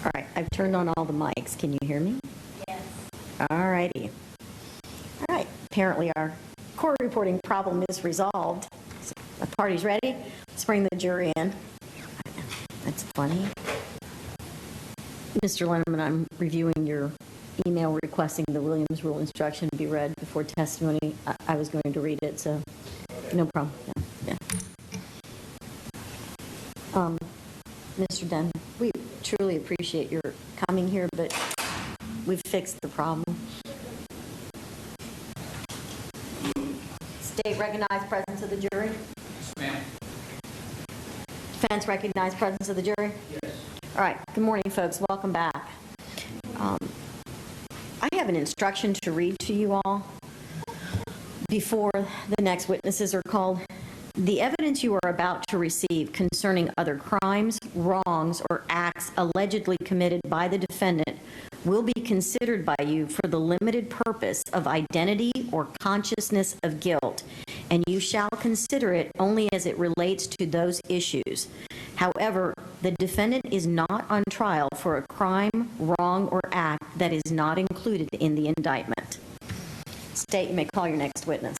All right, I've turned on all the mics. Can you hear me? Yes. All righty. All right, apparently our court reporting problem is resolved. So, the party's ready. Let's bring the jury in. That's funny. Mr. Lenneman, I'm reviewing your email requesting the Williams rule instruction be read before testimony. I was going to read it, so no problem. Yeah. Mr. Dunn, we truly appreciate your coming here, but we've fixed the problem. State recognized presence of the jury? Yes, ma'am. Defense recognized presence of the jury? Yes. All right. Good morning, folks. Welcome back. I have an instruction to read to you all before the next witnesses are called. The evidence you are about to receive concerning other crimes, wrongs, or acts allegedly committed by the defendant will be considered by you for the limited purpose of identity or consciousness of guilt, and you shall consider it only as it relates to those issues. However, the defendant is not on trial for a crime, wrong, or act that is not included in the indictment. State, you may call your next witness.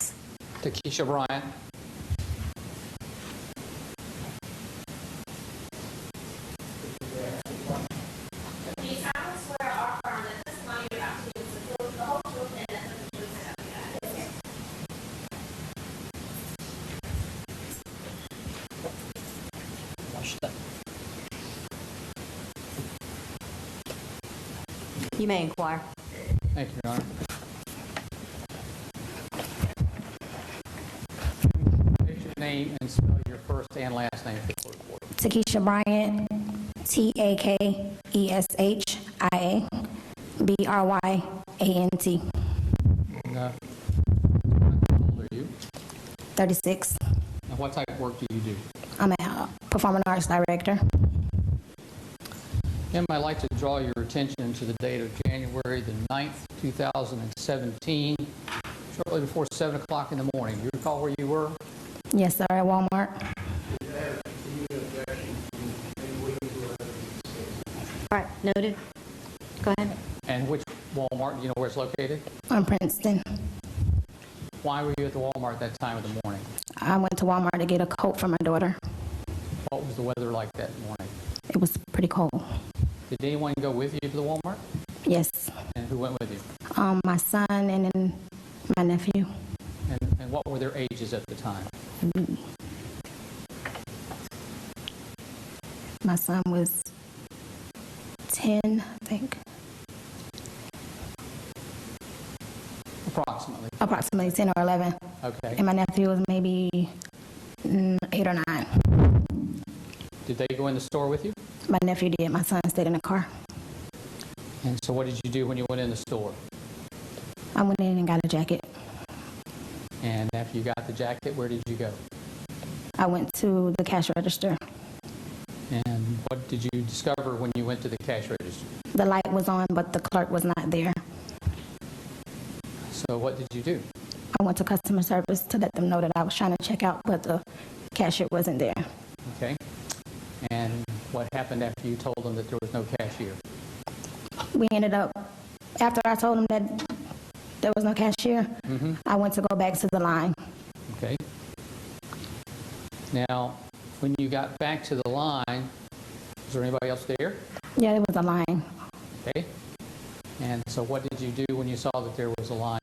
Takeshia Bryant. You may inquire. Thank you, Your Honor. State your name and spell your first and last name for the court reporter. Takeshia Bryant, Takeshia Bryant. How old are you? 36. And what type of work do you do? I'm a performing arts director. Ma'am, I'd like to draw your attention to the date of January the 9th, 2017, shortly before 7 o'clock in the morning. Do you recall where you were? Yes, sir, at Walmart. All right, noted. Go ahead. And which Walmart? Do you know where it's located? On Princeton. Why were you at the Walmart at that time of the morning? I went to Walmart to get a coat for my daughter. What was the weather like that morning? It was pretty cold. Did anyone go with you to the Walmart? Yes. And who went with you? My son and then my nephew. And what were their ages at the time? My son was 10, I think. Approximately. Approximately 10 or 11. Okay. And my nephew was maybe 8 or 9. Did they go in the store with you? My nephew did. My son stayed in the car. And so what did you do when you went in the store? I went in and got a jacket. And after you got the jacket, where did you go? I went to the cash register. And what did you discover when you went to the cash register? The light was on, but the clerk was not there. So what did you do? I went to customer service to let them know that I was trying to check out, but the cashier wasn't there. Okay. And what happened after you told them that there was no cashier? We ended up, after I told them that there was no cashier, I went to go back to the line. Okay. Now, when you got back to the line, was there anybody else there? Yeah, it was a line. Okay. And so what did you do when you saw that there was a line?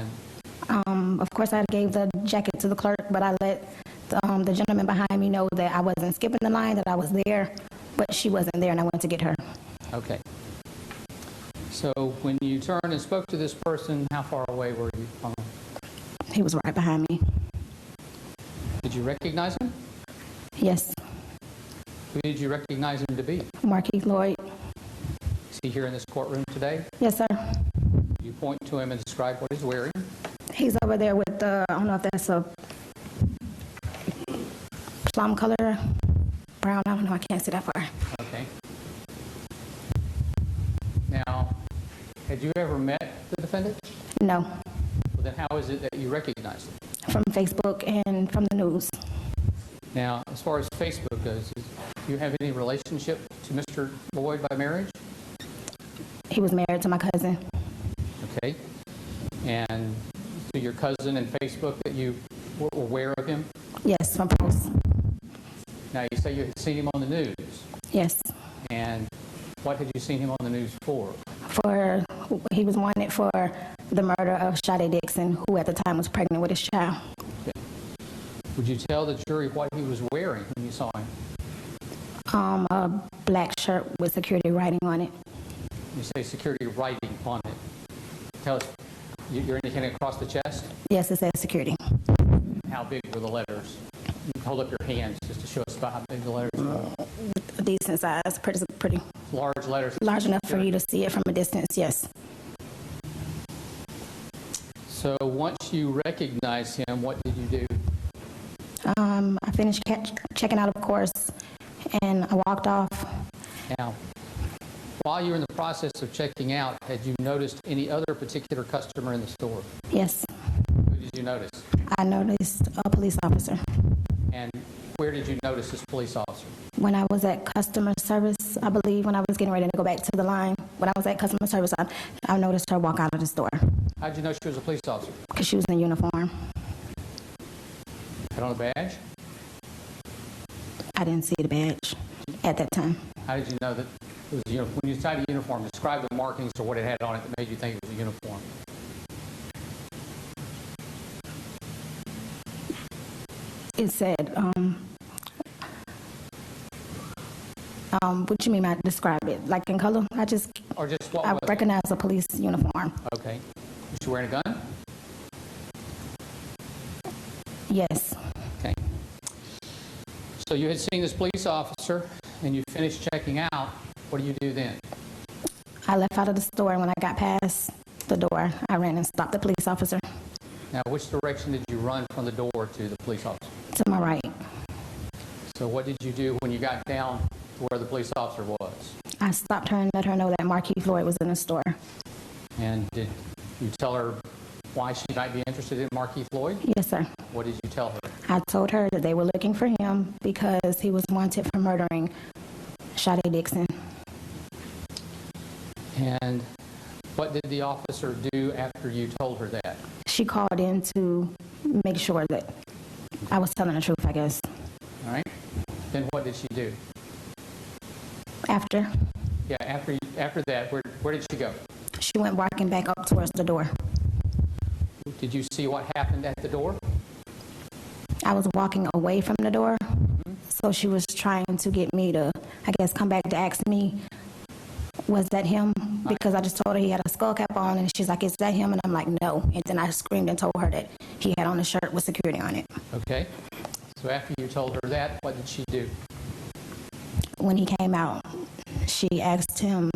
Of course, I gave the jacket to the clerk, but I let the gentleman behind me know that I wasn't skipping the line, that I was there, but she wasn't there, and I went to get her. Okay. So when you turned and spoke to this person, how far away were you from him? He was right behind me. Did you recognize him? Yes. Who did you recognize him to be? Markeith Loyd. Is he here in this courtroom today? Yes, sir. You point to him and describe what he's wearing. He's over there with the, I don't know if that's a plum color, brown, I don't know, I can't see that far. Okay. Now, had you ever met the defendant? No, Well, then how is it that you recognized him? from Facebook and from the news. Now, as far as Facebook goes, do you have any relationship to Mr. Loyd by marriage? He was married to my cousin. Okay. And to your cousin and Facebook that you were aware of him? Yes, from posts. Now, you say you had seen him on the news. Yes. And what had you seen him on the news for? He was wanted for the murder of Sade Dixon, who at the time was pregnant with his child. Okay. Would you tell the jury what he was wearing when you saw him? A black shirt with security writing on it. You say security writing on it. Tell us, you're indicating across the chest? Yes, it says security. How big were the letters? You can hold up your hands just to show us about how big the letters were. A decent size, pretty Large letters? large enough for you to see it from a distance, yes. So once you recognized him, what did you do? I finished checking out, of course, and I walked off. Now, while you were in the process of checking out, had you noticed any other particular customer in the store? Yes, Who did you notice? I noticed a police officer. And where did you notice this police officer? When I was at customer service, I believe, when I was getting ready to go back to the line, when I was at customer service, I noticed her walk out of the store How did you know she was a police officer? because she was in uniform. Had on a badge? I didn't see the badge at that time. How did you know that it was a uniform? When you decided a uniform, describe the markings or what it had on it that made you think it was a uniform. It said, what you mean by describe it? Like in color? Or just what I was it? recognize a police uniform. Okay. Was she wearing a gun? Yes. Okay. So you had seen this police officer and you finished checking out. What do you do then? I left out of the store, and when I got past the door, I ran and stopped the police officer Now, which direction did you run from the door to the police officer? to my right. So what did you do when you got down to where the police officer was? I stopped her and let her know that Markeith Loyd was in the store. And did you tell her why she might be interested in Markeith Loyd? Yes, sir. What did you tell her? I told her that they were looking for him because he was wanted for murdering Sade Dixon. And what did the officer do after you told her that? She called in to make sure that I was telling the truth, I guess. All right. Then what did she do? After, Yeah, after that, where did she go? she went walking back up towards the door. Did you see what happened at the door? I was walking away from the door, so she was trying to get me to, I guess, come back to ask me, was that him? Because I just told her he had a skull cap on, and she's like, is that him? And I'm like, no. And then I screamed and told her that he had on a shirt with security on it. Okay. So after you told her that, what did she do? When he came out, she asked him,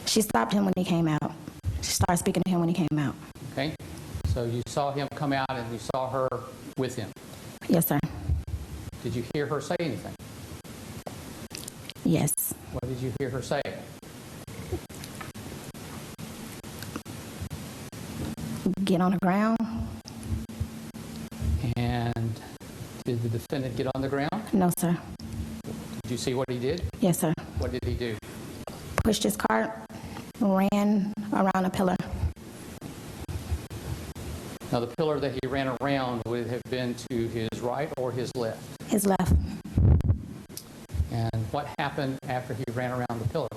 she stopped him when he came out. She started speaking to him when he came out. Okay. So you saw him come out and you saw her with him. Yes, sir. Did you hear her say anything? Yes. What did you hear her say? Get on the ground? And did the defendant get on the ground? No, sir. Did you see what he did? Yes, sir. What did he do? Pushed his cart, ran around a pillar. Now, the pillar that he ran around would have been to his right or his left. His left. And what happened after he ran around the pillar?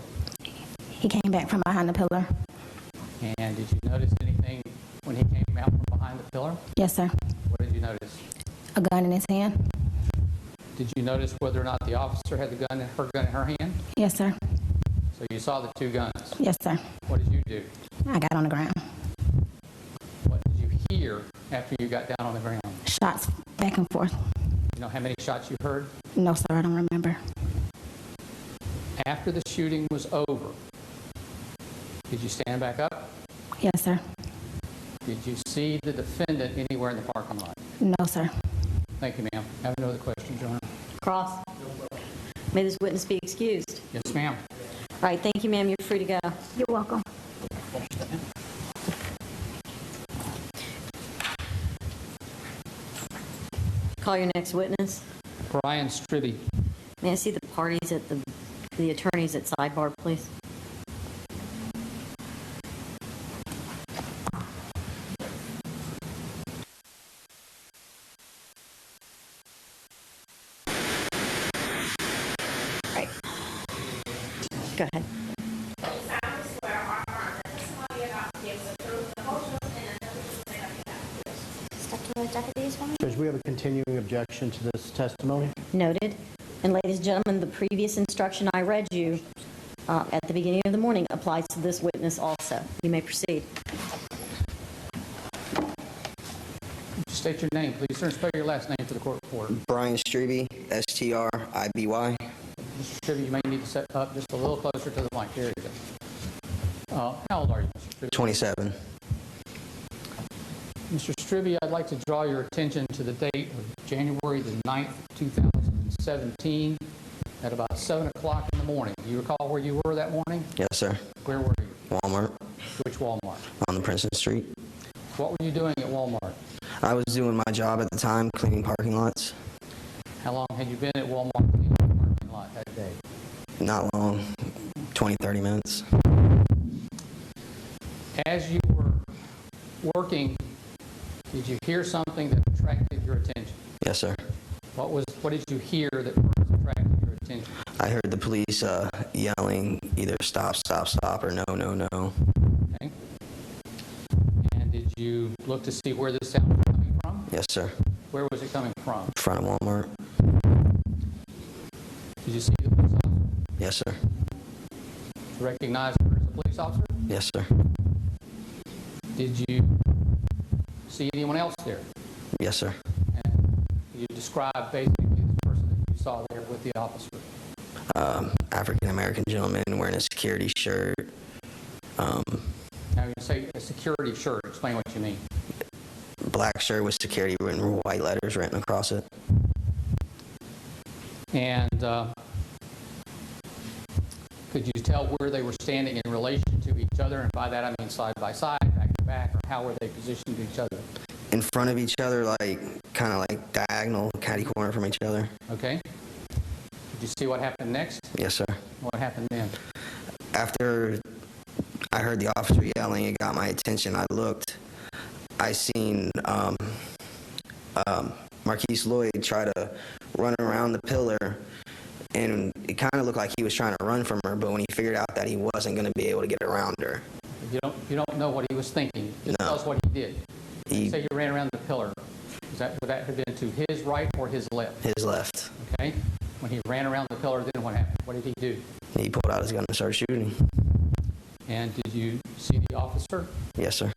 He came back from behind the pillar. And did you notice anything when he came out from behind the pillar? Yes, sir. What did you notice? A gun in his hand. Did you notice whether or not the officer had her gun in her hand? Yes, sir. So you saw the two guns. Yes, sir. What did you do? I got on the ground. What did you hear after you got down on the ground? Shots back and forth. You know how many shots you heard? No, sir, I don't remember. After the shooting was over, did you stand back up? Yes, sir. Did you see the defendant anywhere in the parking lot? No, sir. Thank you, ma'am. I have no other questions, Your Honor. Cross. May this witness be excused. Yes, ma'am. All right, thank you, ma'am. You're free to go. You're welcome. Call your next witness. Brian Striby. May I see the parties at the attorneys at sidebar, please? Go ahead. Step to the deputies for me. Judge, we have a continuing objection to this testimony. Noted. And ladies and gentlemen, the previous instruction I read you at the beginning of the morning applies to this witness also. You may proceed. State your name, please, sir, and spell your last name for the court reporter. Brian Striby, Striby. Mr. Striby, you may need to set up just a little closer to the mic. There you go. How old are you, Mr. Striby? 27. Mr. Striby, I'd like to draw your attention to the date of January the 9th, 2017, at about 7 o'clock in the morning. Do you recall where you were that morning? Yes, sir. Where were you? Walmart Which Walmart? on the Princeton Street. What were you doing at Walmart? I was doing my job at the time, cleaning parking lots. How long had you been at Walmart cleaning the parking lot that day? Not long, 20, 30 minutes. As you were working, did you hear something that attracted your attention? Yes, sir. What did you hear that first attracted your attention? I heard the police yelling either stop, stop, stop, or no, no, no. Okay. And did you look to see where this sound was coming from? Yes, sir. Where was it coming from? In front of Walmart. Did you see the police officer? Yes, sir. Did you recognize her as a police officer? Yes, sir. Did you see anyone else there? Yes, sir. And could you describe basically the person that you saw there with the officer? African-American gentleman wearing a security shirt. Now you say a security shirt. Explain what you mean. Black shirt with security written white letters written across it. And could you tell where they were standing in relation to each other? And by that I mean side by side, back to back, or how were they positioned to each other? In front of each other, like kind of like diagonal, catty corner from each other. Okay. Did you see what happened next? Yes, sir. What happened then? After I heard the officer yelling, it got my attention. I looked. I seen Markeith Loyd try to run around the pillar, and it kind of looked like he was trying to run from her, but when he figured out that he wasn't going to be able to get around her. You don't know what he was thinking. Just No. tell us what he did. You say he ran around the pillar. Would that have been to his right or his left? His left. Okay. When he ran around the pillar, then what happened? What did he do? He pulled out his gun and started shooting. And did you see the officer? Yes, sir.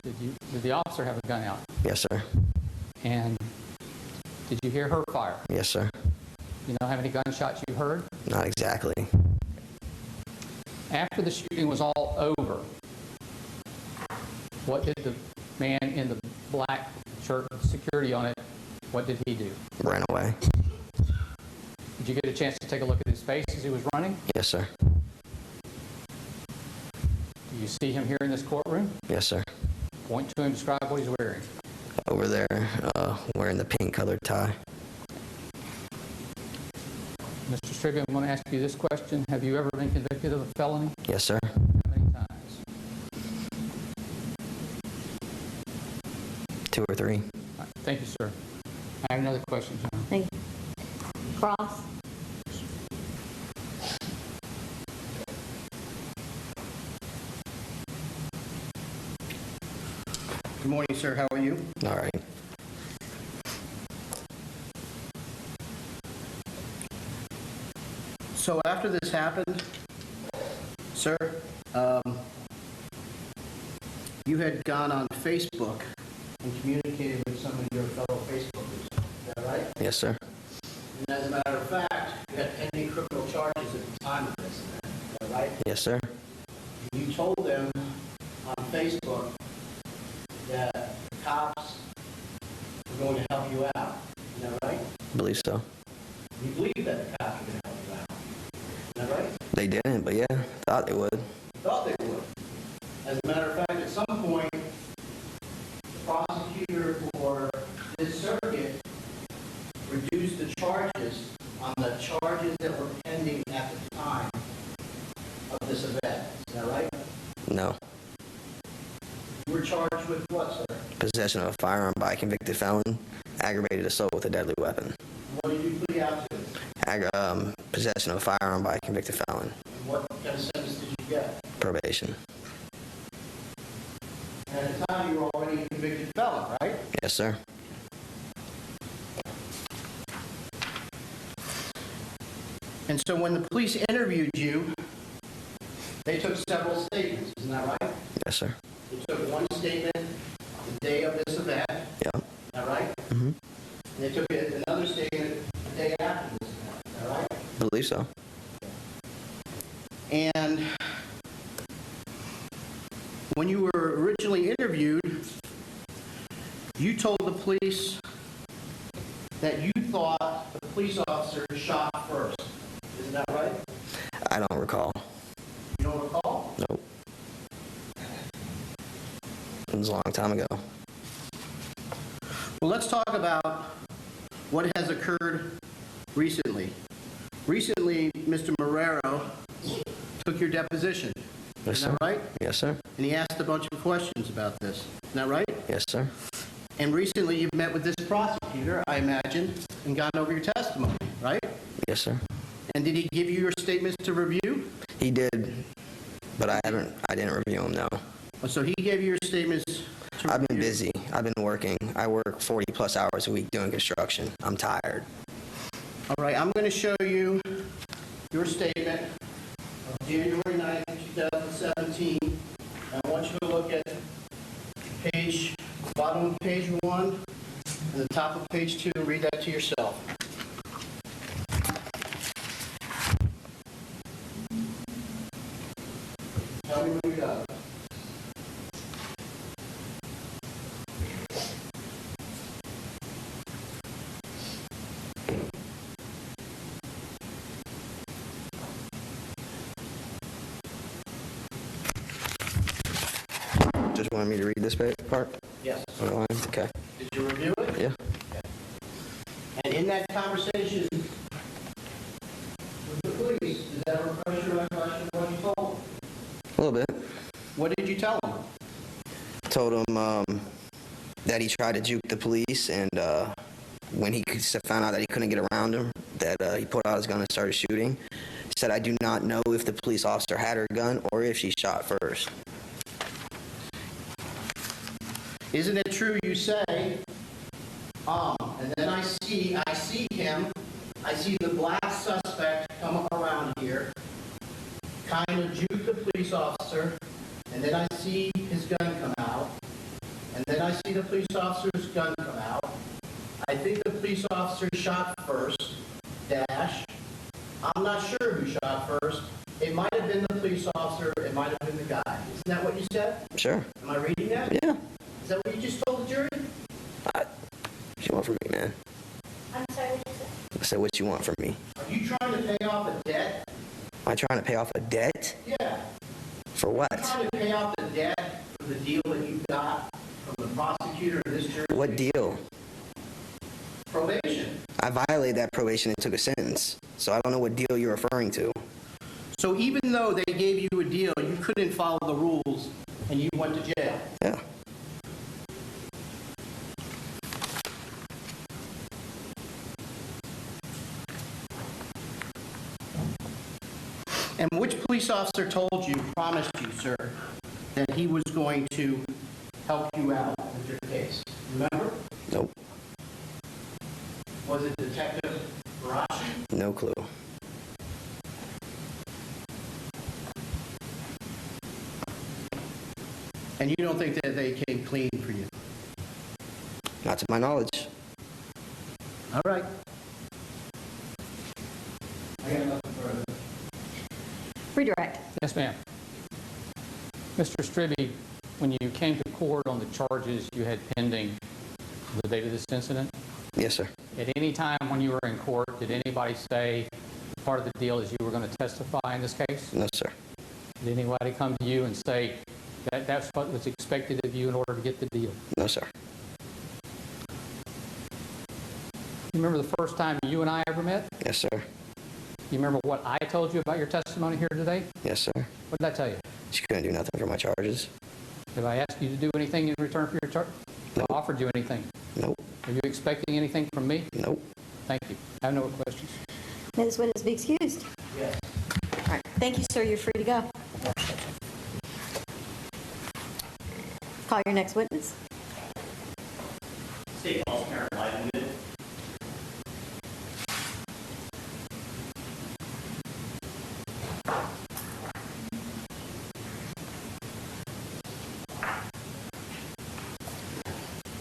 Did the officer have a gun out? Yes, sir. And did you hear her fire? Yes, sir. You know how many gunshots you heard? Not exactly. After the shooting was all over, what did the man in the black shirt with security on it, what did he do? Ran away. Did you get a chance to take a look at his face as he was running? Yes, sir. Do you see him here in this courtroom? Yes, sir. Point to him, describe what he's wearing. Over there, wearing the pink colored tie. Mr. Striby, I'm going to ask you this question. Have you ever been convicted of a felony? Yes, sir. How many times? 2 or 3. All right, thank you, sir. I have another question, John. Thank you. Cross. Good morning, sir. How are you? All right. So after this happened, sir, you had gone on Facebook and communicated with some of your fellow Facebookers. Is that right? Yes, sir. And as a matter of fact, you had pending criminal charges at the time of this event. Is that right? Yes, sir. You told them on Facebook that the cops were going to help you out. Is that right? I believe so. You believe that the cops were going to help you out. Is that right? They didn't, but yeah, thought they would. Thought they would. As a matter of fact, at some point, the prosecutor for this circuit reduced the charges on the charges that were pending at the time of this event. Is that right? No. You were charged with what, sir? Possession of a firearm by a convicted felon, aggravated assault with a deadly weapon. What did you plead out to? Possession of a firearm by a convicted felon. What kind of sentence did you get? Probation. And at the time, you were already a convicted felon, right? Yes, sir. And so when the police interviewed you, they took several statements, isn't that right? Yes, sir. They took one statement the day of this event, Yeah. is that right? Mm-hmm. And they took another statement the day after this event, is that right? I believe so. And when you were originally interviewed, you told the police that you thought the police officer shot first. Isn't that right? I don't recall. You don't recall? Nope. It was a long time ago. Well, let's talk about what has occurred recently. Recently, Mr. Marrero took your deposition. Yes, Isn't sir. that right? Yes, sir. And he asked a bunch of questions about this. Isn't that right? Yes, sir. And recently, you've met with this prosecutor, I imagine, and gone over your testimony, right? Yes, sir. And did he give you your statements to review? He did, but I didn't review them, no. So he gave you your statements to I've been review. busy. I've been working. I work 40 plus hours a week doing construction. I'm tired. All right, I'm going to show you your statement of January 9th, 2017. I want you to look at bottom of page 1 and the top of page 2. Read that to yourself. Tell me when you got it. Just wanted me to read this part? Yes. Okay. Did you review it? Yeah. And in that conversation with the police, does that refresh your recollection of what you told them? A little bit. What did you tell them? Told him that he tried to juke the police, and when he found out that he couldn't get around him, that he pulled out his gun and started shooting. He said, "I do not know if the police officer had her gun or if she shot first." Isn't it true you say, and then I see the black suspect come up around here, kind of juke the police officer, and then I see his gun come out, and then I see the police officer's gun come out. I think the police officer shot first, dash. I'm not sure who shot first. It might have been the police officer, it might have been the guy. Isn't that what you said? Sure. Am I reading that? Yeah. Is that what you just told the jury? What you want from me, man? I'm sorry, what you said? I said, what you want from me? Are you trying to pay off a debt? Am I trying to pay off a debt? Yeah. For what? You're trying to pay off the debt for the deal that you got from the prosecutor of this jury? What deal? Probation. I violated that probation and took a sentence. So I don't know what deal you're referring to. So even though they gave you a deal, you couldn't follow the rules and you went to jail. Yeah. And which police officer told you, promised you, sir, that he was going to help you out with your case? Remember? Nope. Was it Detective Barashi? No clue. And you don't think that they came clean for you? Not to my knowledge. All right. I got nothing further. Redirect. Yes, ma'am. Mr. Striby, when you came to court on the charges you had pending the date of this incident, Yes, sir. at any time when you were in court, did anybody say part of the deal is you were going to testify in this case? No, sir. Did anybody come to you and say that that's what was expected of you in order to get the deal? No, sir. You remember the first time you and I ever met? Yes, sir. You remember what I told you about your testimony here today? Yes, sir. What did I tell you? She couldn't do nothing for my charges. Have I asked you to do anything in return for your charge? Nope. I offered you anything? Nope. Are you expecting anything from me? Nope. Thank you. I have no questions. May this witness be excused? Yes. All right. Thank you, sir. You're free to go. Call your next witness. State Hall Parent Livengood.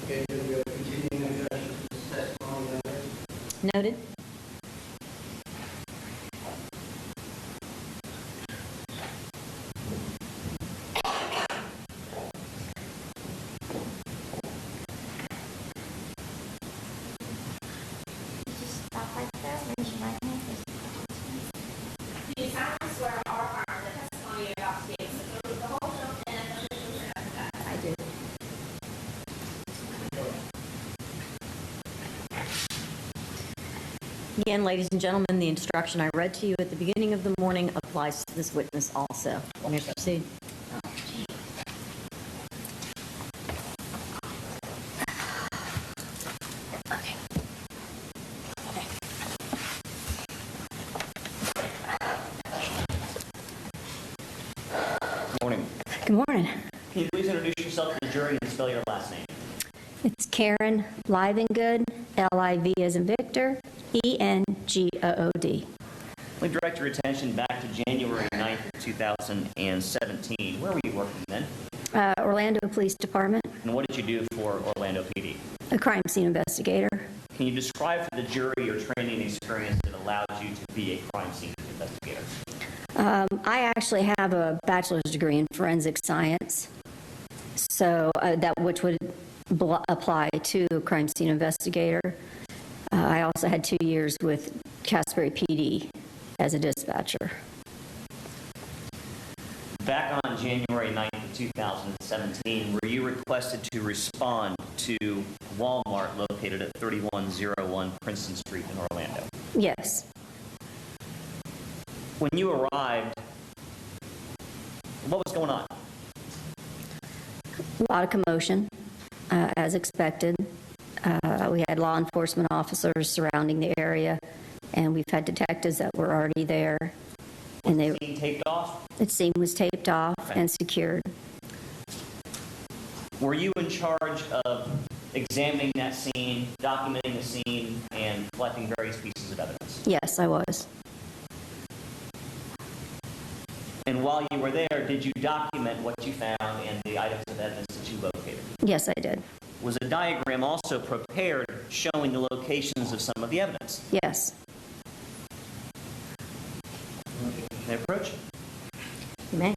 Okay, do we have continuing objection to this testimony? Noted. Just stop right there, raise your right hand. Do you solemnly swear or affirm the testimony you're about to give is the truth, the whole truth, and nothing but the truth and nothing but the truth? I do. Again, ladies and gentlemen, the instruction I read to you at the beginning of the morning applies to this witness also. You may proceed. Morning. Good morning. Can you please introduce yourself to the jury and spell your last name? It's Karen Livengood, L-I-V as in Victor, E-N-G-O-O-D. Let me direct your attention back to January 9th, 2017. Where were you working then? Orlando Police Department, And what did you do for Orlando PD? a crime scene investigator. Can you describe for the jury your training experience that allowed you to be a crime scene investigator? I actually have a bachelor's degree in forensic science, so that which would apply to a crime scene investigator. I also had 2 years with Casbury PD as a dispatcher. Back on January 9th of 2017, were you requested to respond to Walmart located at 3101 Princeton Street in Orlando? Yes. When you arrived, what was going on? A lot of commotion, as expected. We had law enforcement officers surrounding the area, and we've had detectives that were already there. And Was the scene taped off? the scene was taped off and secured. Were you in charge of examining that scene, documenting the scene, and collecting various pieces of evidence? Yes, I was. And while you were there, did you document what you found and the items of evidence that you located? Yes, I did. Was a diagram also prepared showing the locations of some of the evidence? Yes. May I approach? You may.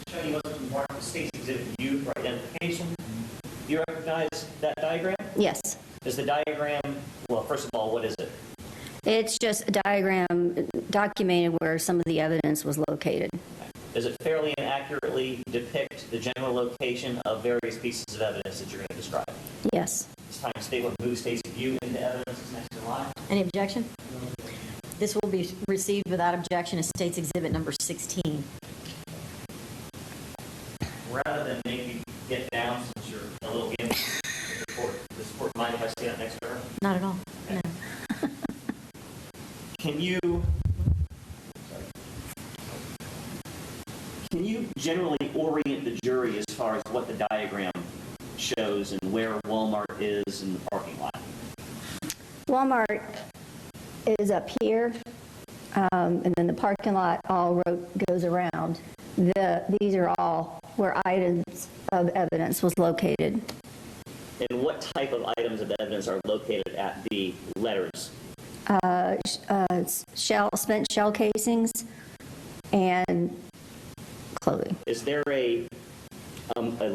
Showing you wasn't marked the state's exhibit U for identification. Do you recognize that diagram? Yes. Is the diagram, well, first of all, what is it? It's just a diagram documenting where some of the evidence was located. Does it fairly and accurately depict the general location of various pieces of evidence that you're going to describe? Yes. This time, state what moves state's view into evidence is next in line. Any objection? This will be received without objection as State's Exhibit number 16. Rather than make you get down since you're a little gimmick, does the court mind if I stand up next to her? Not at all. No. Can you generally orient the jury as far as what the diagram shows and where Walmart is in the parking lot? Walmart is up here, and then the parking lot all goes around. These are all where items of evidence was located. And what type of items of evidence are located at the letters? Spent shell casings and clothing. Is there a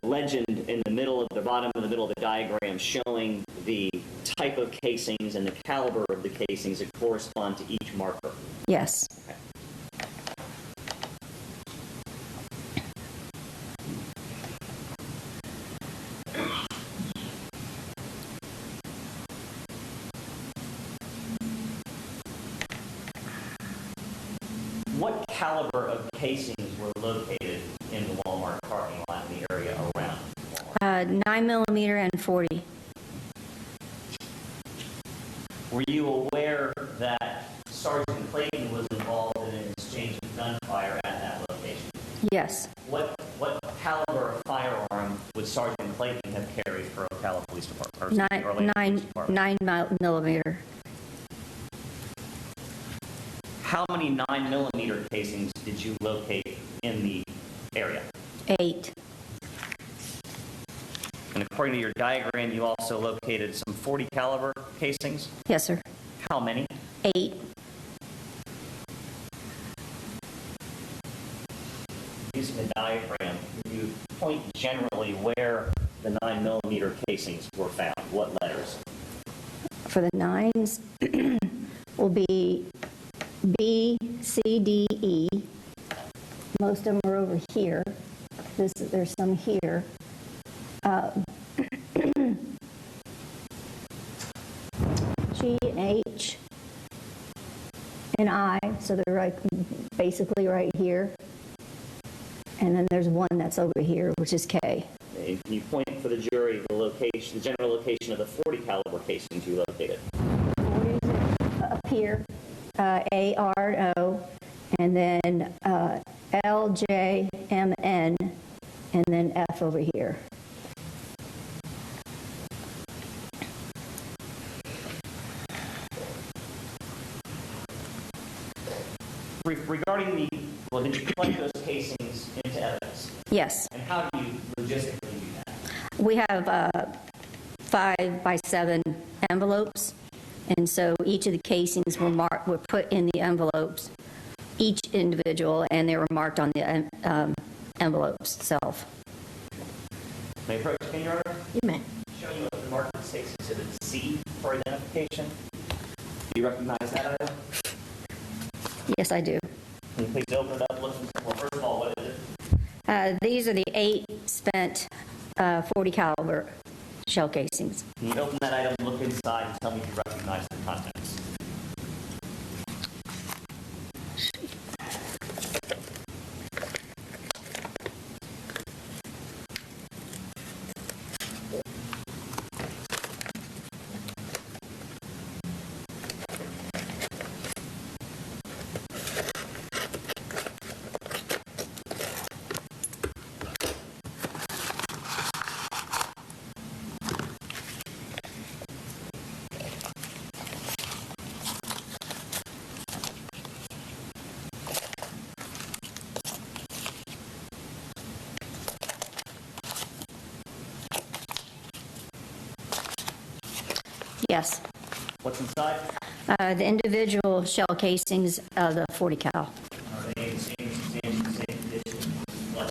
legend in the middle of the bottom of the middle of the diagram showing the type of casings and the caliber of the casings that correspond to each marker? Yes. What caliber of casings were located in the Walmart parking lot in the area around Walmart? 9mm and 40. Were you aware that Sergeant Clayton was involved in an exchange of gunfire at Yes. What caliber of firearm would Sergeant Clayton have carried for Ocala Police Department? Or excuse me, Orlando Police Department? 9mm. How many 9mm casings did you locate in the area? 8. And according to your diagram, you also located some .40 caliber casings. Yes, sir. How many? 8. Using the diagram, you point generally where the 9mm casings were found. What letters? For the 9s will be B, C, D, E. Most of them are over here. There's some here. G and H and I, so they're basically right here. And then there's one that's over here, which is K. Can you point for the jury the location, the general location of the .40 caliber casings you located? 40s up here, A-R-O, and then L-J-M-N, and then F over here. Regarding the, well, did you collect those casings into evidence? Yes. And how do you logistically do that? We have 5x7 envelopes, and so each of the casings were put in the envelopes, each individual, and they were marked on the envelopes itself. May I approach again, Your Honor? You may. Showing you the marked stakes exhibit C for identification. Do you recognize that item? Yes, I do. Can you please open it up? Look, well, first of all, what is it? These are the 8 spent .40 caliber shell casings. Can you open that item, look inside, and tell me if you recognize the contents? Yes. What's inside? The individual shell casings of the .40 cal. Are they in the same condition as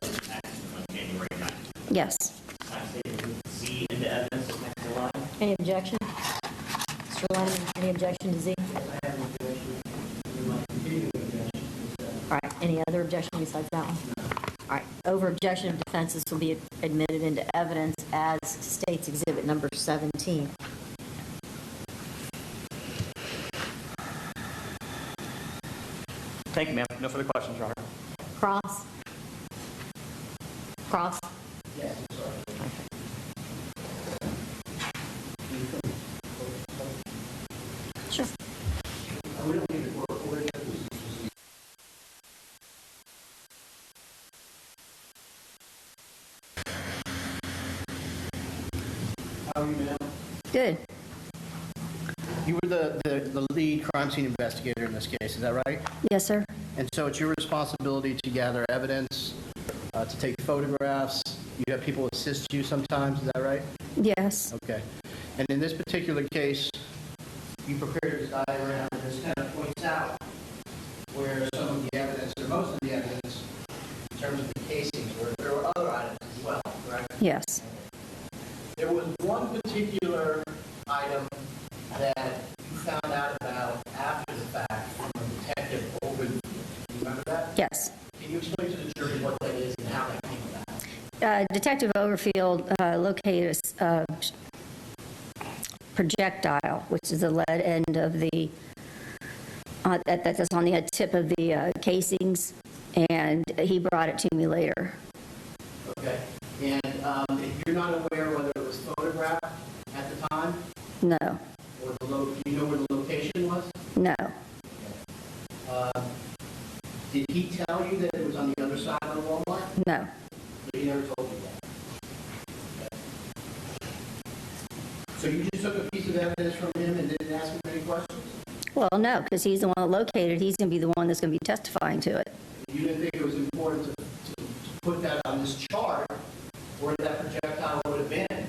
on January 9th? Yes. I say Z into evidence next to line. Any objection? Mr. Lennon, any objection to Z? All right, any other objection besides that one? All right, over objection of defenses will be admitted into evidence as states exhibit number 17. Thank you, ma'am. No further questions, Your Honor. Cross? Cross? Yes, I'm sorry. Sure. We don't need to work order. How are you, ma'am? Good. You were the lead crime scene investigator in this case, is that right? Yes, sir. And so it's your responsibility to gather evidence, to take photographs. You have people assist you sometimes, is that right? Yes. Okay. And in this particular case, you prepared this diagram and this kind of points out where some of the evidence, or most of the evidence, in terms of the casings, where there were other items as well, correct? Yes. There was one particular item that you found out about after the fact from a detective over. Do you remember that? Yes. Can you explain to the jury what that is and how that came about? Detective Overfield located a projectile, which is the lead end of the, that's on the tip of the casings, and he brought it to me later. Okay. And you're not aware whether it was photographed at the time? No. Or do you know where the location was? No. Did he tell you that it was on the other side of the wall? No. So he never told you that? Okay. So you just took a piece of evidence from him and didn't ask him any questions? Well, no, because he's the one that located, he's going to be the one that's going to be testifying to it. You didn't think it was important to put that on this chart where that projectile would have been?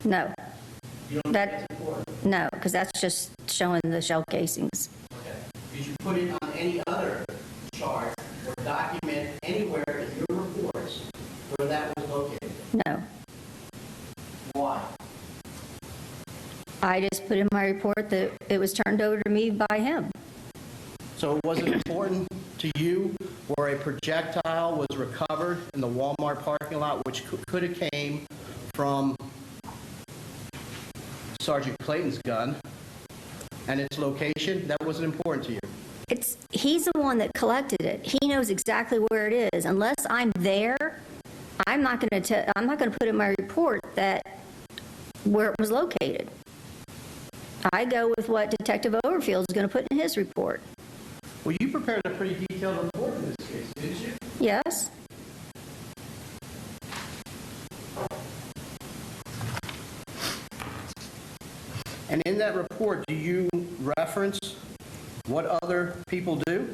No. You don't think that's important? No, because that's just showing the shell casings. Okay. Did you put it on any other chart or document anywhere in your reports where that was located? No. Why? I just put in my report that it was turned over to me by him. So was it important to you where a projectile was recovered in the Walmart parking lot, which could have came from Sergeant Clayton's gun, and its location? That wasn't important to you? He's the one that collected it. He knows exactly where it is. Unless I'm there, I'm not going to put in my report that where it was located. I go with what Detective Overfield is going to put in his report. Well, you prepared a pretty detailed report in this case, didn't you? Yes. And in that report, do you reference what other people do?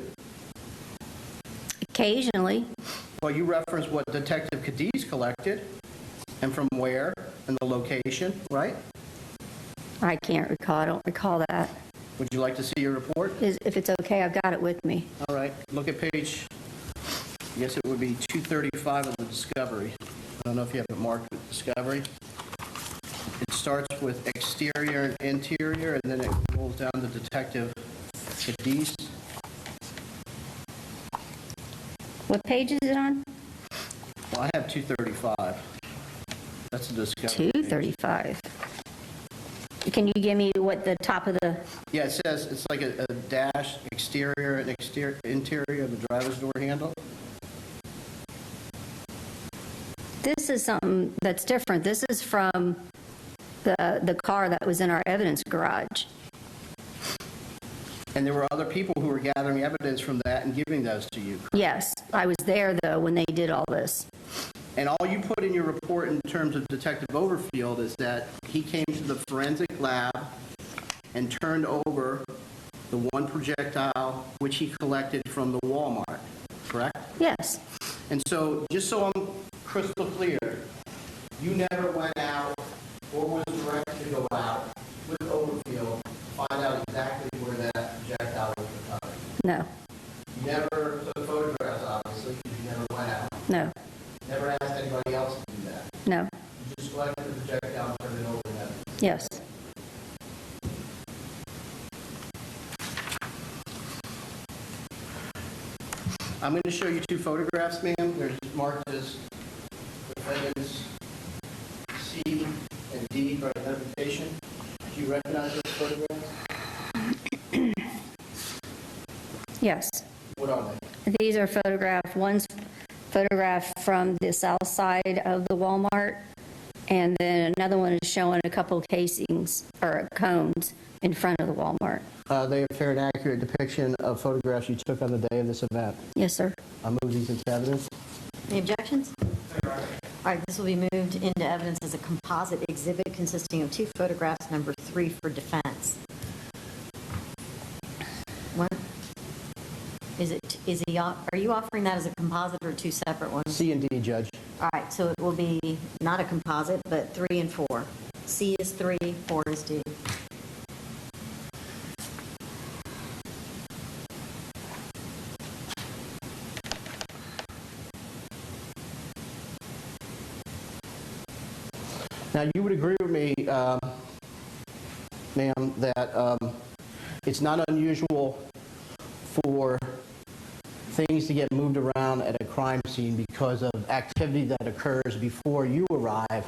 Occasionally. Well, you reference what Detective Cadiz collected, and from where, and the location, right? I can't recall. I don't recall that. Would you like to see your report? If it's okay, I've got it with me. All right, look at page, I guess it would be 235 of the discovery. I don't know if you have it marked with discovery. It starts with exterior and interior, and then it rolls down to Detective Cadiz. What page is it on? Well, I have 235. That's the discovery. 235. Can you give me what the top of the... Yeah, it says, it's like a dash, exterior and interior of the driver's door handle. This is something that's different. This is from the car that was in our evidence garage. And there were other people who were gathering evidence from that and giving those to you. Yes, I was there, though, when they did all this. And all you put in your report in terms of Detective Overfield is that he came to the forensic lab and turned over the one projectile which he collected from the Walmart, correct? Yes. And so, just so I'm crystal clear, you never went out or was directed to go out with Overfield to find out exactly where that projectile was recovered? No. You never took photographs, obviously, because you never went out. No. Never asked anybody else to do that. No. You just collected the projectile and turned it over to them. Yes. I'm going to show you two photographs, ma'am. They're marked as defendants C and D for identification. Do you recognize those photographs? Yes. What are they? These are photographed. One's photographed from the south side of the Walmart, and then another one is showing a couple casings or cones in front of the Walmart. They are fair and accurate depiction of photographs you took on the day of this event. Yes, sir. I'll move these into evidence. Any objections? All right, this will be moved into evidence as a composite exhibit consisting of two photographs, number 3 for defense. What? Are you offering that as a composite or two separate ones? C and D, Judge. All right, so it will be not a composite, but 3 and 4. C is 3, 4 is D. Now, you would agree with me, ma'am, that it's not unusual for things to get moved around at a crime scene because of activity that occurs before you arrive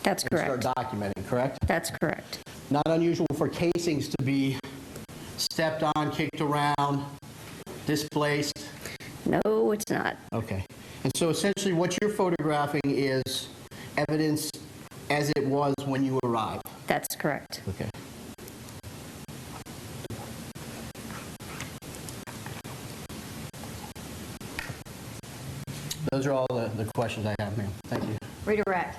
That's and correct. start documenting, correct? That's correct. Not unusual for casings to be stepped on, kicked around, displaced. No, it's not. Okay. And so essentially what you're photographing is evidence as it was when you arrived. That's correct. Okay. Those are all the questions I have, ma'am. Thank you. Redirect.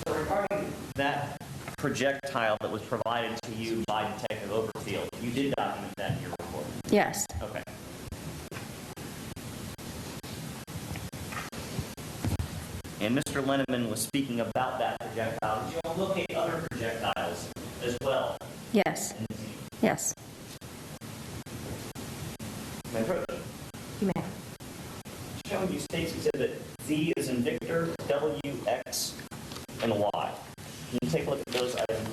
So regarding that projectile that was provided to you by Detective Overfield, you did document that in your report? Yes. Okay. And Mr. Lenneman was speaking about that projectile. Did you locate other projectiles as well? Yes. Yes. May I approach? You may. Showing you State's Exhibit Z as in Victor, W, X, and Y. Can you take a look at those items?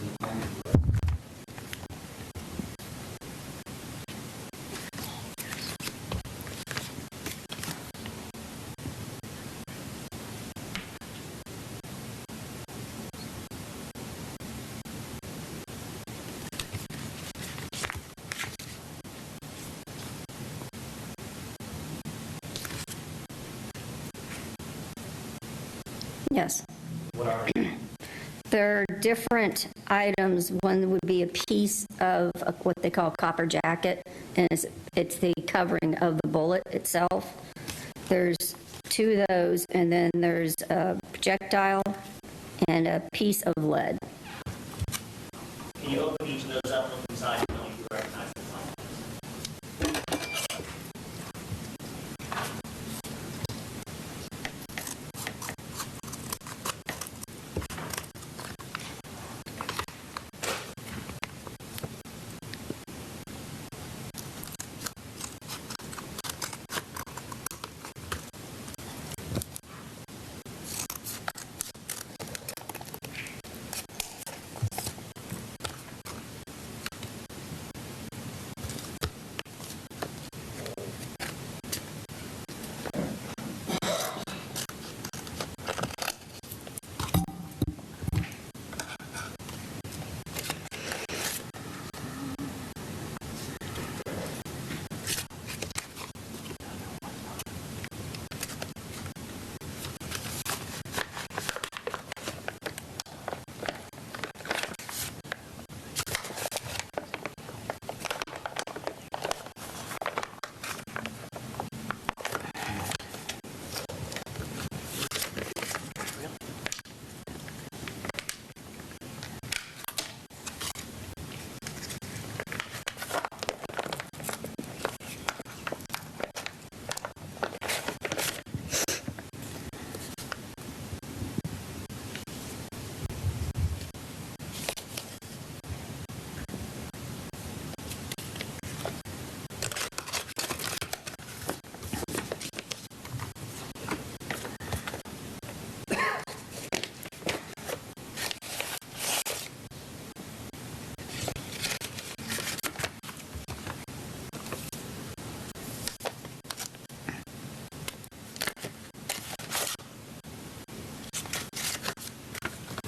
Yes. What are they? There are different items. One would be a piece of what they call copper jacket, and it's the covering of the bullet itself. There's two of those, and then there's a projectile and a piece of lead. Can you open each of those up, look inside, and tell me if you recognize the contents?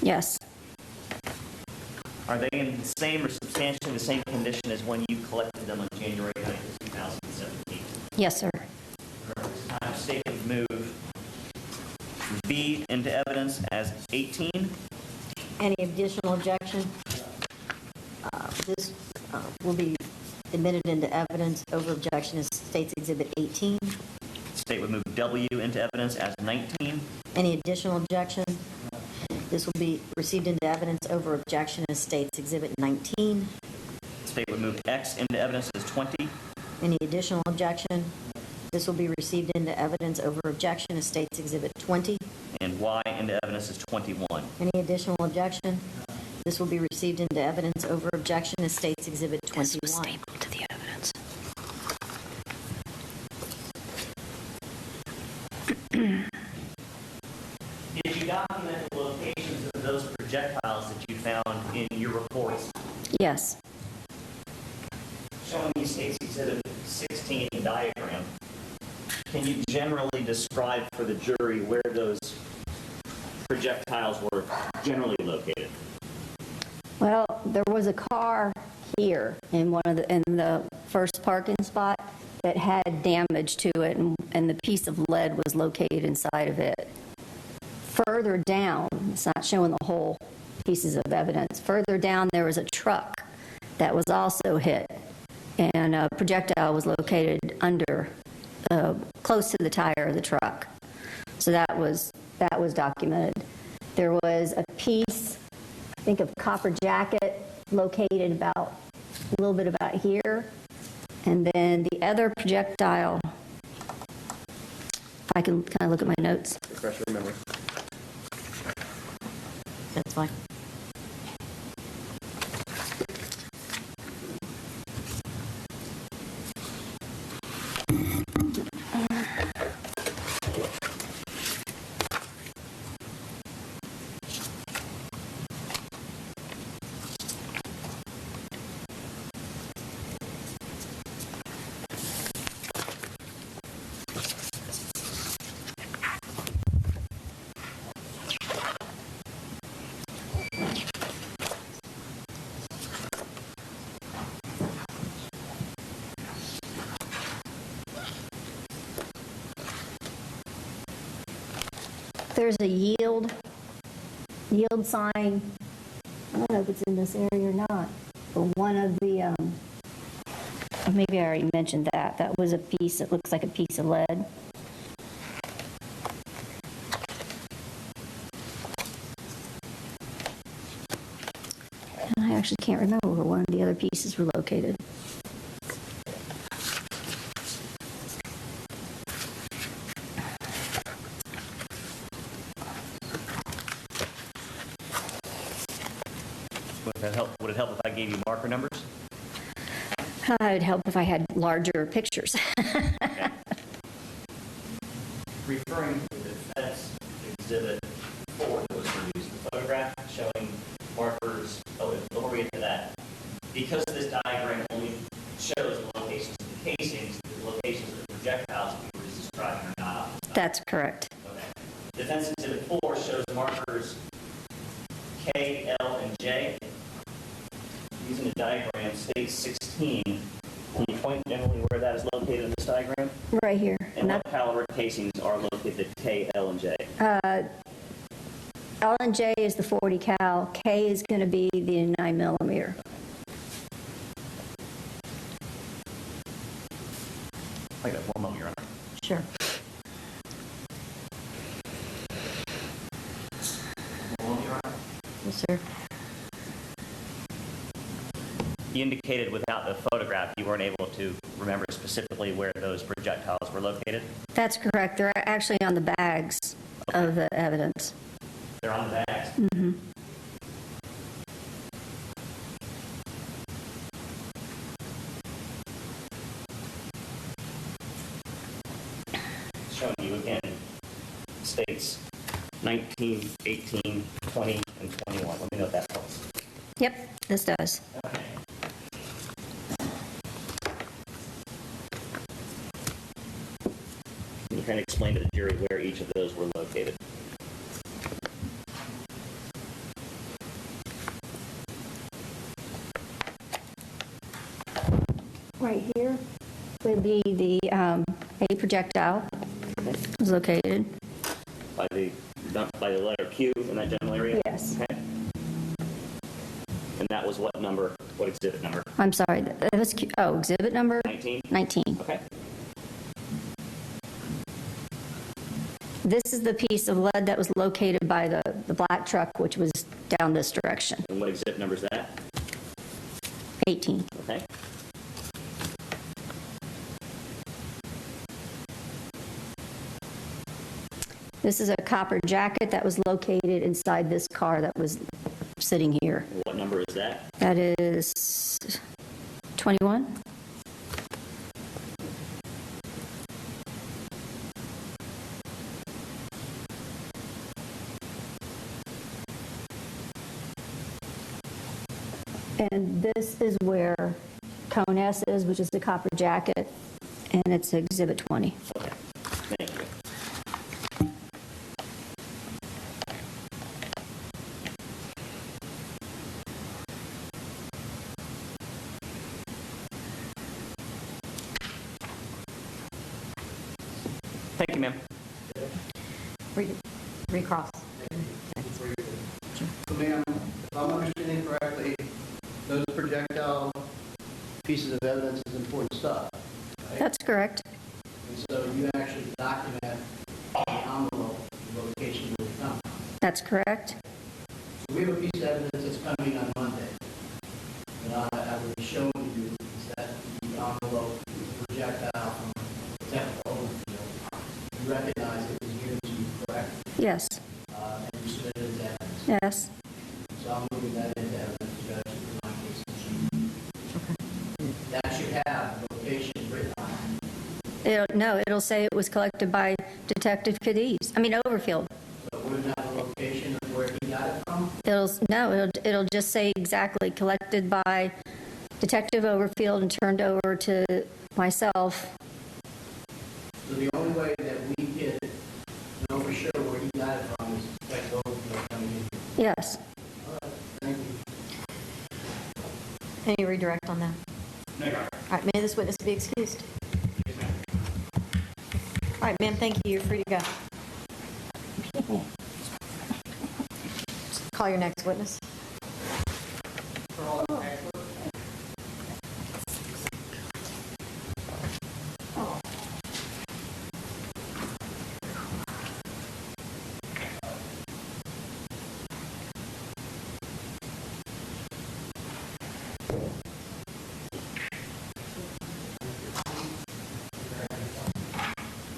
Yes. Are they in the same or substantially the same condition as when you collected them on January 9th, 2017? Yes, sir. Time State would move B into evidence as 18. Any additional objection? This will be admitted into evidence over objection as State's Exhibit 18. State would move W into evidence as 19. Any additional objection? This will be received into evidence over objection as State's Exhibit 19. State would move X into evidence as 20. Any additional objection? This will be received into evidence over objection as State's Exhibit 20. And Y into evidence as 21. Any additional objection? This will be received into evidence over objection as State's Exhibit 21. This was stapled to the evidence. Did you document the locations of those projectiles that you found in your reports? Yes. Showing you State's Exhibit 16 diagram, can you generally describe for the jury where those projectiles were generally located? Well, there was a car here in the first parking spot that had damage to it, and the piece of lead was located inside of it. Further down, it's not showing the whole pieces of evidence. Further down, there was a truck that was also hit, and a projectile was located under close to the tire of the truck. So that was documented. There was a piece, I think, of copper jacket located about a little bit about here. And then the other projectile, if I can kind of look at my notes. Refresh your memory. That's fine. There's a yield sign. I don't know if it's in this area or not, but one of the, or maybe I already mentioned that. That was a piece that looks like a piece of lead. And I actually can't remember where one of the other pieces were located. Would it help if I gave you marker numbers? It'd help if I had larger pictures. Okay. Referring to the defense exhibit 4 that was produced, the photograph showing markers, before we get to that, because this diagram only shows the locations of the casings, the locations of the projectiles we were just describing are not on. That's correct. Okay. Defense exhibit 4 shows markers K, L, and J. Using the diagram, state 16. Can you point generally where that is located in this diagram? Right here. And what caliber casings are located at K, L, and J? L and J is the 40 cal. K is going to be the 9 millimeter. I got one moment, Your Honor. Sure. One moment, Your Honor. Yes, sir. You indicated without the photograph you weren't able to remember specifically where those projectiles were located? That's correct. They're actually on the bags of the evidence. They're on the bags? Mm-hmm. Showing you again, states 19, 18, 20, and 21. Let me know if that helps. Yep, this does. Okay. You can explain to the jury where each of those were located. Right here would be the A projectile was located. By the letter Q in that general area? Yes. Okay. And that was what number? What exhibit number? I'm sorry, that was exhibit number 19? 19. Okay. This is the piece of lead that was located by the black truck, which was down this direction. And what exhibit number is that? 18. Okay. This is a copper jacket that was located inside this car that was sitting here. What number is that? That is 21. And this is where cone S is, which is the copper jacket, and it's exhibit 20. Okay. Thank you. Thank you, ma'am. Recross. So, ma'am, if I'm understanding correctly, those projectile pieces of evidence is important stuff, right? That's correct. And so you actually document the envelope, the location where it comes from. That's correct. So we have a piece of evidence that's coming on Monday that I will be showing you is that the envelope is a projectile from Technical Overfield. You recognize it was given to you, correct? Yes, And you submitted it as evidence. yes. So I'm moving that into evidence, Judge, for my case in chief. That should have the location written on it. No, it'll say it was collected by Detective Overfield. So it wouldn't have the location of where he got it from? It'll just say exactly collected by Detective Overfield and turned over to myself. So the only way that we can know for sure where he got it from is Technical Overfield coming in. Yes. All right, thank you. Any redirect on that? No, Your Honor. All right, may this witness be excused? All right, ma'am, thank you. You're free to go. Call your next witness.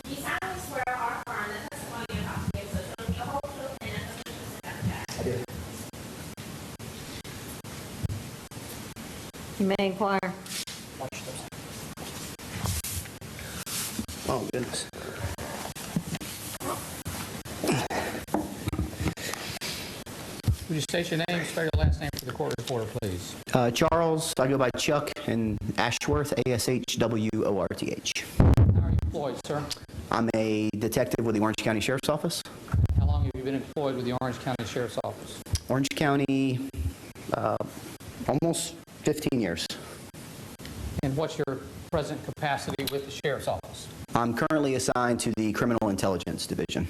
Do you solemnly swear or affirm that testimony you're about to give is the truth, the whole truth, and nothing but the truth? You may inquire. Oh, goodness. Would you state your name, spell your last name for the court reporter, please? Charles, I go by Chuck, and Ashworth, Ashworth. How are you employed, sir? I'm a detective with the Orange County Sheriff's Office. How long have you been employed with the Orange County Sheriff's Office? Orange County, almost 15 years. And what's your present capacity with the Sheriff's Office? I'm currently assigned to the Criminal Intelligence Division.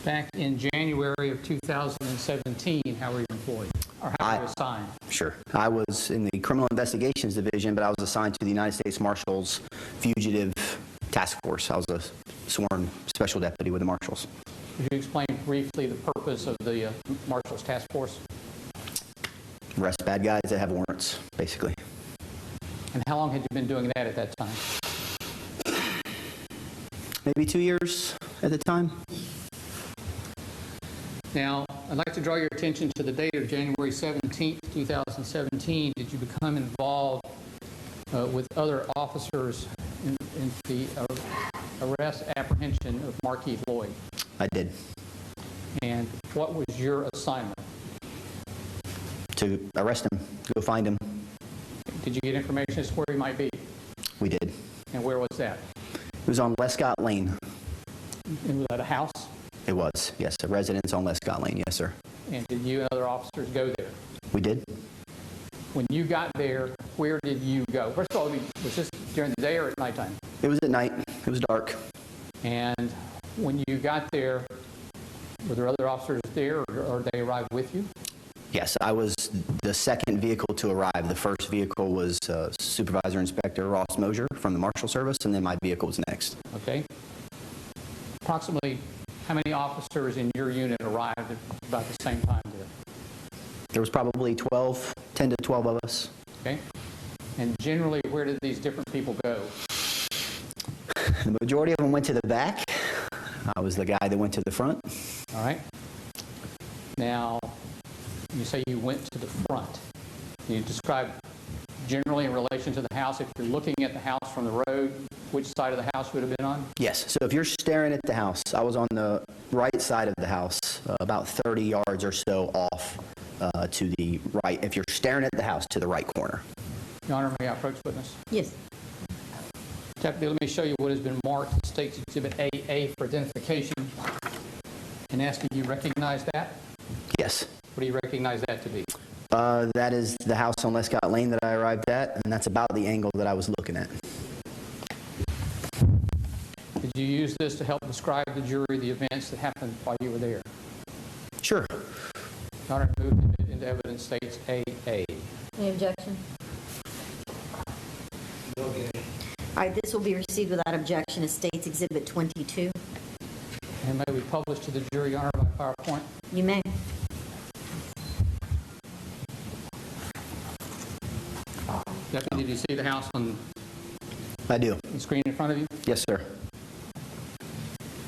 Back in January of 2017, how were you employed? Or how were you assigned? Sure. I was in the Criminal Investigations Division, but I was assigned to the United States Marshals Fugitive Task Force. I was a sworn special deputy with the Marshals. Would you explain briefly the purpose of the Marshals Task Force? Arrest bad guys that have warrants, basically. And how long had you been doing that at that time? Maybe 2 years at the time. Now, I'd like to draw your attention to the date of January 17th, 2017. Did you become involved with other officers in the arrest apprehension of Markeith Loyd? I did. And what was your assignment? To arrest him, go find him. Did you get information as to where he might be? We did. And where was that? It was on Lescott Lane. And was that a house? It was, yes, a residence on Lescott Lane, yes, sir. And did you and other officers go there? We did. When you got there, where did you go? First of all, was this during the day or at nighttime? It was at night. It was dark. And when you got there, were there other officers there or they arrived with you? Yes, I was the second vehicle to arrive. The first vehicle was Supervisor Inspector Ross Mosier from the Marshal Service, and then my vehicle was next. Okay. Approximately how many officers in your unit arrived at about the same time there? There was probably 10 to 12 of us. Okay. And generally, where did these different people go? The majority of them went to the back. I was the guy that went to the front. All right. Now, you say you went to the front. Can you describe generally in relation to the house, if you're looking at the house from the road, which side of the house you would have been on? Yes, so if you're staring at the house, I was on the right side of the house, about 30 yards or so off to the right. If you're staring at the house, to the right corner. Your Honor, may I approach witness? Yes. Deputy, let me show you what has been marked in State's Exhibit AA for identification and asking you recognize that? Yes. What do you recognize that to be? That is the house on Lescott Lane that I arrived at, and that's about the angle that I was looking at. Did you use this to help describe the jury the events that happened while you were there? Sure. Your Honor, move into evidence States AA. Any objection? All right, this will be received without objection as State's Exhibit 22. And may we publish to the jury, Your Honor, by PowerPoint? You may. Deputy, did you see the house on I do. the screen in front of you? Yes, sir.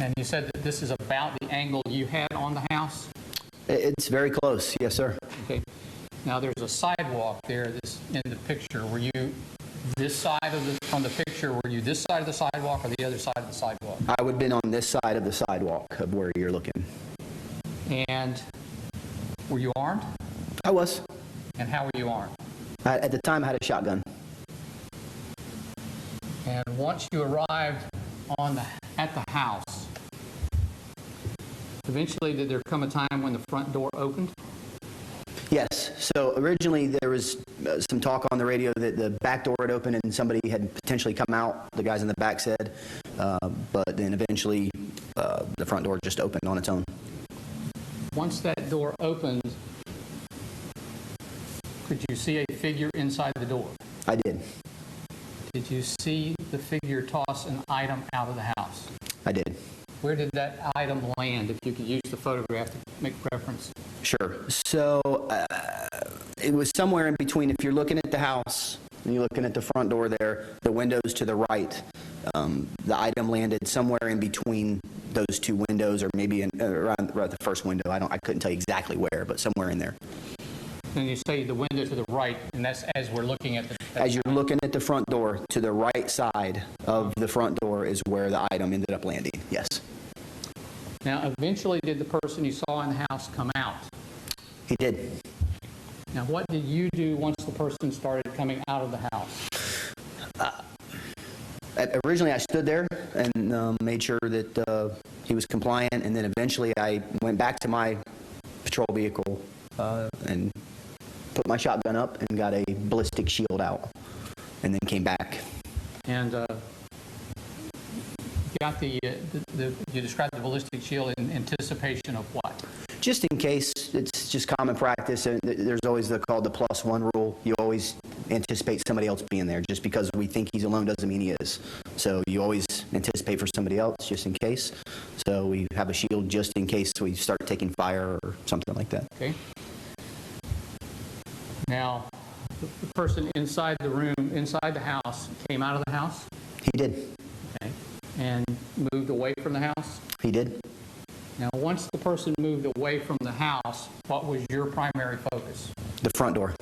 And you said that this is about the angle you had on the house? It's very close. Yes, sir. Okay. Now, there's a sidewalk there this in the picture. Were you this side of the, from the picture, were you this side of the sidewalk or the other side of the sidewalk? I would have been on this side of the sidewalk of where you're looking. And were you armed? I was. And how were you armed? At the time, I had a shotgun. And once you arrived at the house, eventually did there come a time when the front door opened? Yes. So originally there was some talk on the radio that the back door had opened and somebody had potentially come out, the guys in the back said. But then eventually the front door just opened on its own. Once that door opened, could you see a figure inside the door? I did. Did you see the figure toss an item out of the house? I did. Where did that item land, if you could use the photograph to make reference? Sure. So it was somewhere in between. If you're looking at the house and you're looking at the front door there, the windows to the right, the item landed somewhere in between those two windows, or maybe around the first window. I couldn't tell you exactly where, but somewhere in there. And you say the window to the right, and that's as we're looking at the... As you're looking at the front door, to the right side of the front door is where the item ended up landing, yes. Now, eventually, did the person you saw in the house come out? He did. Now, what did you do once the person started coming out of the house? Originally, I stood there and made sure that he was compliant, and then eventually I went back to my patrol vehicle and put my shotgun up and got a ballistic shield out, and then came back. And got you described the ballistic shield in anticipation of what? Just in case. It's just common practice. There's always called the +1 rule. You always anticipate somebody else being there. Just because we think he's alone doesn't mean he is. So you always anticipate for somebody else just in case. So we have a shield just in case we start taking fire or something like that. Okay. Now, the person inside the room, inside the house, came out of the house? He did. Okay. And moved away from the house? He did. Now, once the person moved away from the house, what was your primary focus? The front door.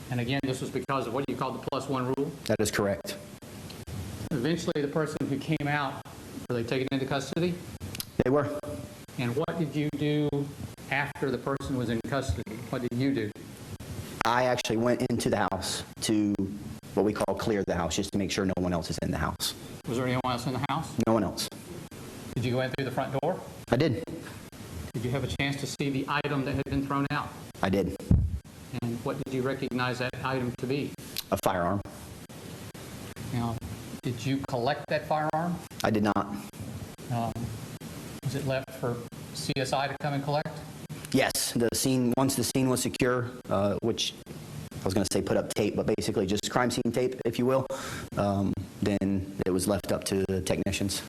And again, this was because of what you call the +1 rule? That is correct. Eventually, the person who came out, were they taken into custody? They were. And what did you do after the person was in custody? What did you do? I actually went into the house to what we call clear the house, just to make sure no one else is in the house. Was there anyone else in the house? No one else. Did you go in through the front door? I did. Did you have a chance to see the item that had been thrown out? I did. And what did you recognize that item to be? A firearm. Now, did you collect that firearm? I did not. Was it left for CSI to come and collect? Yes. Once the scene was secure, which I was going to say put up tape, but basically just crime scene tape, if you will, then it was left up to the technicians.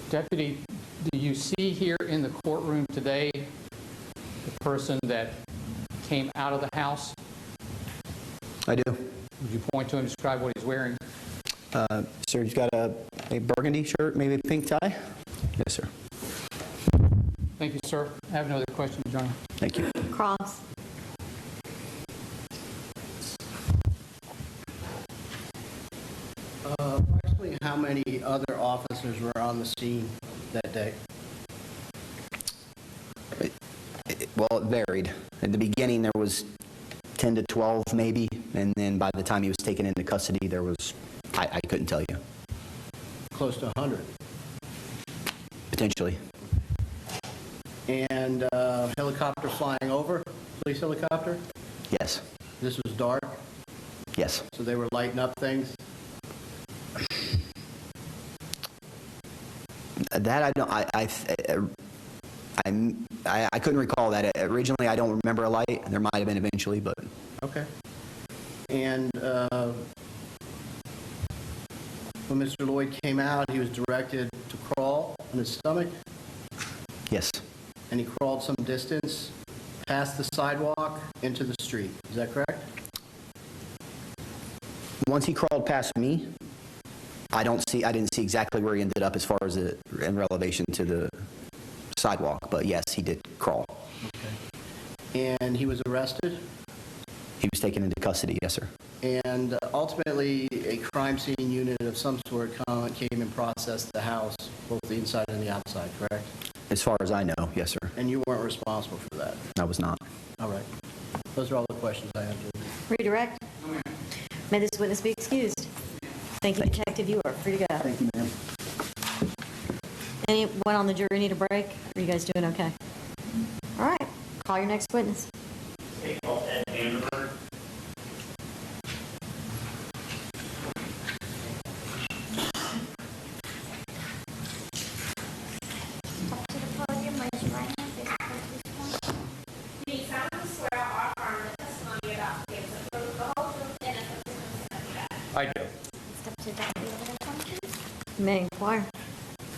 Deputy, do you see here in the courtroom today the person that came out of the house? I do. Would you point to him and describe what he's wearing? Sir, he's got a burgundy shirt, maybe a pink tie? Yes, sir. Thank you, sir. I have no other questions, John. Thank you. Cross. Approximately how many other officers were on the scene that day? Well, it varied. At the beginning, there was 10 to 12 maybe, and then by the time he was taken into custody, there was, I couldn't tell you. Close to 100. Potentially. And helicopter flying over, police helicopter? Yes. This was dark, Yes. so they were lighting up things? That I don't. I couldn't recall that. Originally, I don't remember a light. There might have been eventually, but Okay. And when Mr. Loyd came out, he was directed to crawl on his stomach, Yes. and he crawled some distance past the sidewalk into the street. Is that correct? Once he crawled past me, I didn't see exactly where he ended up as far as in relation to the sidewalk, but yes, he did crawl. Okay. And he was arrested? He was taken into custody, yes, sir. And ultimately, a crime scene unit of some sort came and processed the house, both the inside and the outside, correct? As far as I know, yes, sir. And you weren't responsible for that? I was not. All right. Those are all the questions I have. Redirect. May this witness be excused. Thank you, Detective. You are free to go. Thank you, ma'am. Anyone on the jury need a break? Are you guys doing okay? All right. Call your next witness. Okay, call Ed Vanderberg. Up to the podium, raise your right hand, face the front. Do you solemnly swear or affirm the testimony you're about to give is the truth, the whole truth, and nothing but the truth, so help you God? I do. Step to the evidence on, please. You may inquire.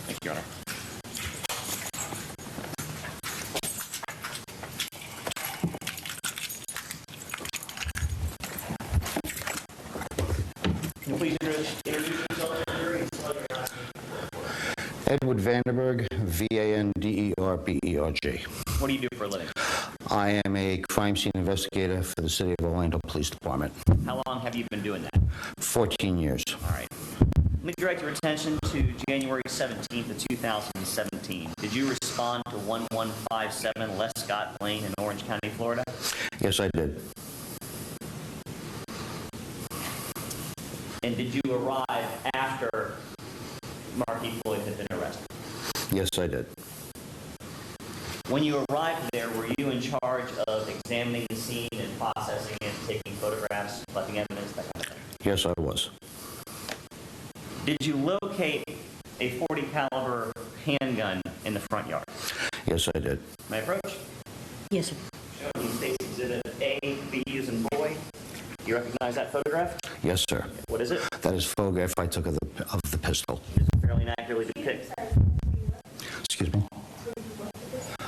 Thank you, Your Honor. Can you please introduce yourself to the jury and spell your last name? Edward Vanderberg, Vanderberg. What do you do for a living? I am a crime scene investigator for the City of Orlando Police Department. How long have you been doing that? 14 years. All right. Let me direct your attention to January 17th of 2017. Did you respond to 1157 Les Scott Lane in Orange County, Florida? Yes, I did. And did you arrive after Markeith Loyd had been arrested? Yes, I did. When you arrived there, were you in charge of examining the scene and processing it, taking photographs, collecting evidence, that kind of thing? Yes, I was. Did you locate a .40 caliber handgun in the front yard? Yes, I did. May I approach? Yes, sir. Showing you State's Exhibit A, B as in boy. You recognize that photograph? Yes, sir. What is it? That is a photograph I took of the pistol. Does it fairly and accurately depict? Excuse me?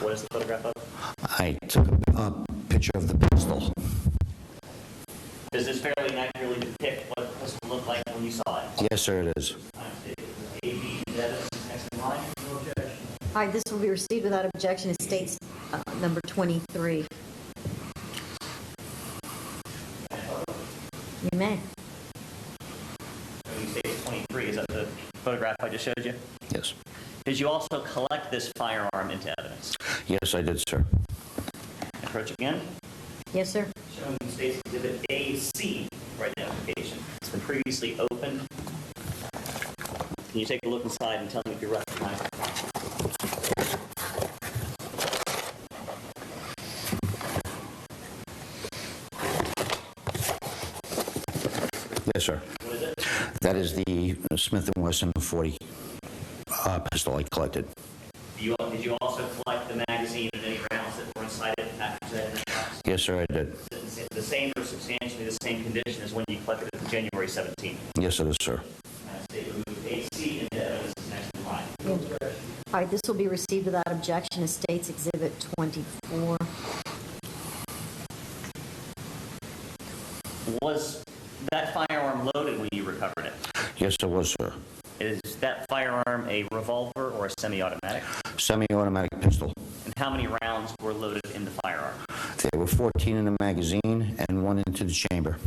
What is the photograph of? I took a picture of the pistol. Does this fairly and accurately depict what the pistol looked like when you saw it? Yes, sir, it is. A, B, is evidence next in line? No objection. All right, this will be received without objection. It states number 23. You may. Showing you State's 23. Is that the photograph I just showed you? Yes. Did you also collect this firearm into evidence? Yes, I did, sir. Approach again. Yes, sir. Showing you State's Exhibit AC for identification. It's been previously opened. Can you take a look inside and tell me if you recognize it? Yes, sir. What is it? That is the Smith & Wesson .40 pistol I collected. Did you also collect the magazine and any rounds that were inside it after that in that box? Yes, sir, I did. Is it the same or substantially the same condition as when you collected it on January 17th? Yes, it is, sir. State removed AC into evidence next in line. All right, this will be received without objection. It states Exhibit 24. Was that firearm loaded when you recovered it? Yes, it was, sir. Is that firearm a revolver or a semi-automatic? Semi-automatic pistol. And how many rounds were loaded in the firearm? There were 14 in the magazine and 1 into the chamber.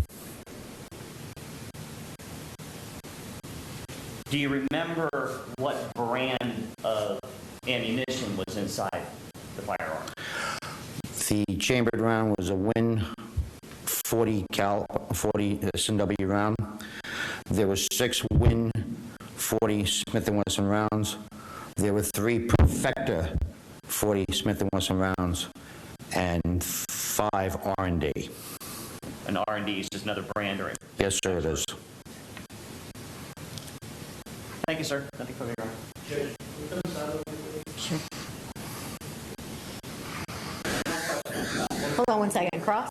Do you remember what brand of ammunition was inside the firearm? The chambered round was a Win 40 SNW round. There were 6 Win 40 Smith & Wesson rounds. There were 3 Perfecta 40 Smith & Wesson rounds and 5 R&D. An R&D is just another brand or... Yes, sir, it is. Thank you, sir. Nothing further, Your Honor. Sure. Hold on one second. Cross.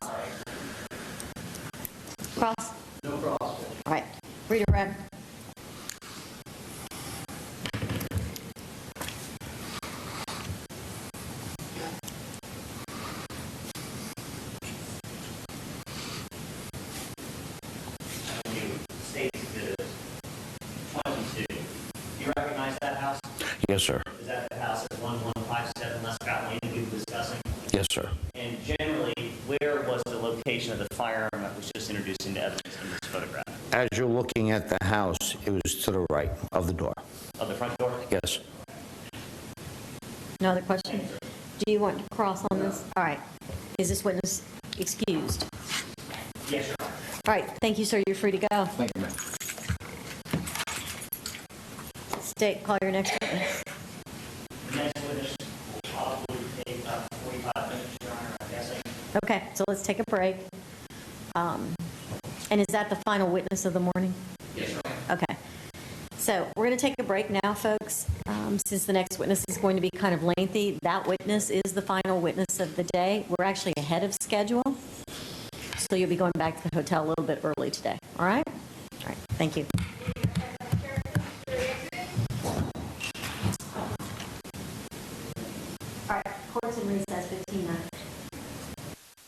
Cross? No cross. All right. Redirect. States Exhibit 22. Do you recognize that house? Yes, sir. Is that the house at 1157 Lescott Lane that we were discussing? Yes, sir. And generally, where was the location of the firearm that was just introduced into evidence in this photograph? As you're looking at the house, it was to the right of the door. Of the front door? Yes. No other questions? Do you want to cross on this? All right. Is this witness excused? Yes, Your Honor. All right. Thank you, sir. You're free to go. Thank you, ma'am. State, call your next witness. The next witness will probably take about 45 minutes, Your Honor, I'm guessing. Okay, so let's take a break. And is that the final witness of the morning? Yes, Your Honor. Okay. So we're going to take a break now, folks. Since the next witness is going to be kind of lengthy, that witness is the final witness of the day. We're actually ahead of schedule, so you'll be going back to the hotel a little bit early today. All right? All right. Thank you.